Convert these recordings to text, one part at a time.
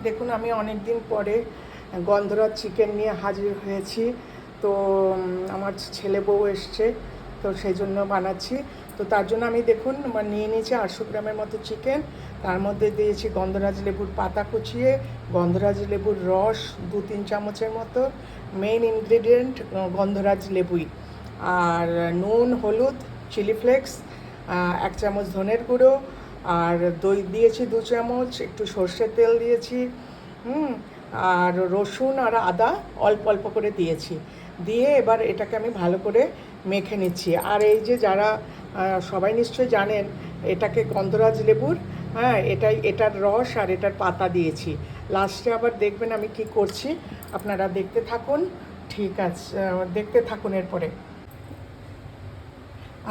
দেখুন আমি অনেক দিন পরে গন্ধরাজ চিকেন নিয়ে হাজির হয়েছি। তো আমার ছেলে বউ এসছে, তো সেই জন্য বানাচ্ছি। তো তার জন্য আমি দেখুন নিয়ে নিয়েছি 800 গ্রামের মতো চিকেন। তার মধ্যে দিয়েছি গন্ধরাজ লেবুর পাতা কুচিয়ে, গন্ধরাজ লেবুর রস 2-3 চামচের মতো, মেইন ইনগ্রেডিয়েন্ট গন্ধরাজ লেবুই। আর নুন, হলুদ, চিলি ফ্লেক্স, 1 চামচ ধনের গুঁড়ো, আর দই দিয়েছি 2 চামচ, একটু সর্ষের তেল দিয়েছি, আর রসুন আর আদা অল্প অল্প করে দিয়েছি। দিয়ে এবার এটাকে আমি ভালো করে মেখে নিচ্ছি। আর এই যে যারা সবাই নিশ্চয়ই জানেন এটাকে গন্ধরাজ লেবুর, এটার রস আর এটার পাতা দিয়েছি। লাস্টে আবার দেখবেন আমি কি করছি, আপনারা দেখতে থাকুন। ঠিক আছে, দেখতে থাকুন। এরপরে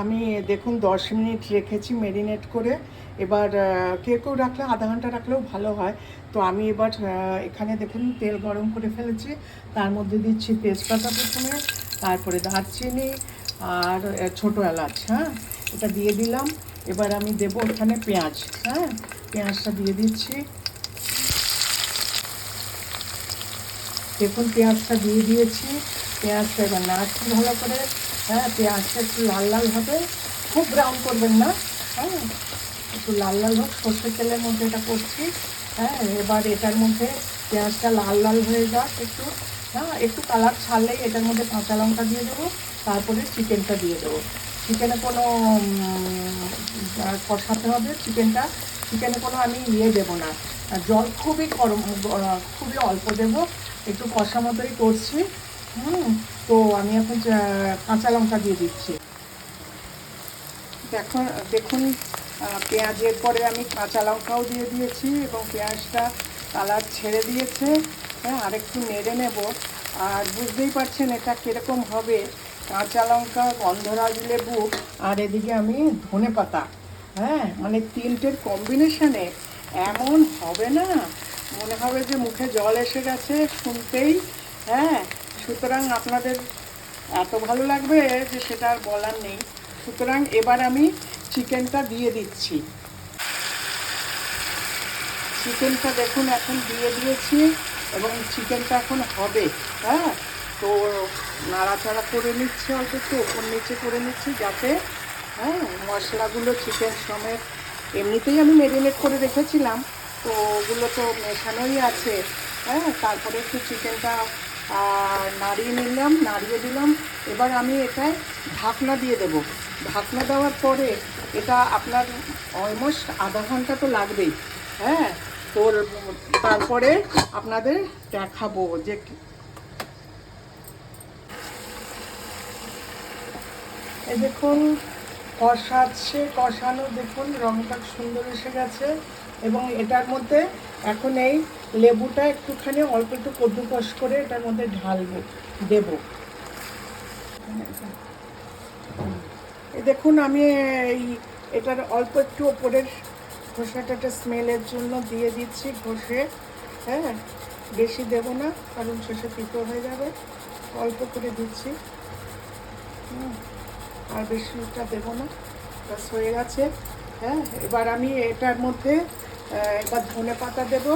আমি দেখুন 10 মিনিট রেখেছি ম্যারিনেট করে। এবার কেউ রাখলে আধা ঘন্টা রাখলেও ভালো হয়। তো আমি এবার এখানে দেখুন তেল গরম করে ফেলেছি, তার মধ্যে দিচ্ছি তেজপাতা প্রথমে, তারপরে দারচিনি আর ছোটো এলাচ। এটা দিয়ে দিলাম। এবার আমি দেবো এখানে পেঁয়াজ। পেঁয়াজটা দিয়ে দিচ্ছি। দেখুন পেঁয়াজটা দিয়ে দিয়েছি। পেঁয়াজটা এবার নাড়ছি ভালো করে। পেঁয়াজটা একটু লাল লাল হবে, খুব ব্রাউন করবেন না। একটু লাল লাল হোক, সর্ষের তেলের মধ্যে এটা করছি। এবার এটার মধ্যে পেঁয়াজটা লাল লাল হয়ে যাক একটু, একটু কালার ছাড়লেই এটার মধ্যে কাঁচা লঙ্কা দিয়ে দেবো, তারপরে চিকেনটা দিয়ে দেবো। চিকেনে কোনো কষাতে হবে চিকেনটা। চিকেনে কোনো আমি দেবো না, জল খুবই খুবই অল্প দেবো, একটু কষা মতোই করছি। তো আমি এখন কাঁচা লঙ্কা দিয়ে দিচ্ছি। দেখুন পেঁয়াজের পরে আমি কাঁচা লঙ্কাও দিয়ে দিয়েছি এবং পেঁয়াজটা কালার ছেড়ে দিয়েছে। আরেকটু নেড়ে নেব। আর বুঝতেই পারছেন এটা কীরকম হবে, কাঁচা লঙ্কা, গন্ধরাজ লেবু, আর এদিকে আমি ধনে পাতা। মানে তিনটের কম্বিনেশানে এমন হবে না, মনে হবে যে মুখে জল এসে গেছে শুনতেই। সুতরাং আপনাদের এত ভালো লাগবে যে সেটা আর বলার নেই। সুতরাং এবার আমি চিকেনটা দিয়ে দিচ্ছি। চিকেনটা দেখুন এখন দিয়ে দিয়েছি এবং চিকেনটা এখন হবে। তো নাড়াচাড়া করে নিচ্ছি, অল্প একটু ওপর নিচে করে নিচ্ছি যাতে মশলাগুলো চিকেন সমেত, এমনিতেই আমি ম্যারিনেট করে রেখেছিলাম, তো ওগুলো তো মেশানোই আছে। তারপরে একটু চিকেনটা নাড়িয়ে দিলাম। এবার আমি এটায় ঢাকনা দিয়ে দেব। ঢাকনা দেওয়ার পরে এটা আপনার অলমোস্ট আধা ঘন্টা তো লাগবেই। তো তারপরে আপনাদের দেখাবো যে এই দেখুন কষানো, দেখুন রংটা সুন্দর এসে গেছে। এবং এটার মধ্যে এখন এই লেবুটা একটুখানি অল্প একটু কদ্দুকস করে এটার মধ্যে দেব। এই দেখুন আমি এটার অল্প একটু ওপরের খোসাটা স্মেলের জন্য দিয়ে দিচ্ছি ঘষে। বেশি দেব না, কারণ শেষে তিতো হয়ে যাবে। অল্প করে দিচ্ছি, আর বেশিটা দেবো না। বাস হয়ে গেছে। এবার আমি এটার মধ্যে এবার ধনে পাতা দেবো।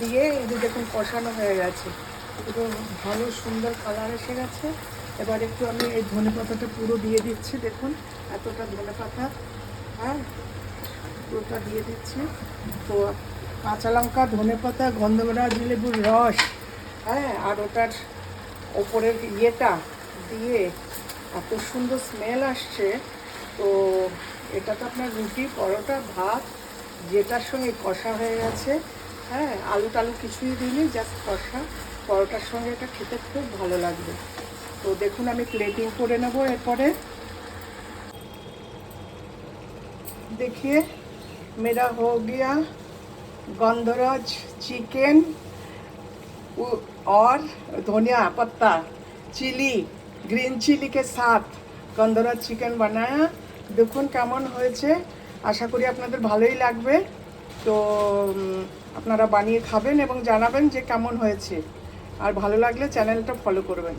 দিয়ে এই যে দেখুন কষানো হয়ে গেছে, পুরো ভালো সুন্দর কালার এসে গেছে। এবার একটু আমি এই ধনে পাতাটা পুরো দিয়ে দিচ্ছি। দেখুন এতটা ধনে পাতা, পুরোটা দিয়ে দিচ্ছি। তো কাঁচা লঙ্কা, ধনে পাতা, গন্ধরাজ লেবুর রস, আর ওটার ওপরের দিয়ে এত সুন্দর স্মেল আসছে। তো এটা তো আপনার রুটি, পরোটা, ভাত যেটার সঙ্গে কষা হয়ে গেছে। আলু টালু কিছুই দিইনি, জাস্ট কষা। পরোটার সঙ্গে এটা খেতে খুব ভালো লাগবে। তো দেখুন আমি প্লেটিং করে নেব। এরপরে देखिए मेरा हो गया गंधराज चिकन और धनिया पत्ता, चिली, ग्रीन चिली के साथ गंधराज चिकन बनाया। দেখুন কেমন হয়েছে, আশা করি আপনাদের ভালোই লাগবে। তো আপনারা বানিয়ে খাবেন এবং জানাবেন যে কেমন হয়েছে। আর ভালো লাগলে চ্যানেলটা ফলো করবেন।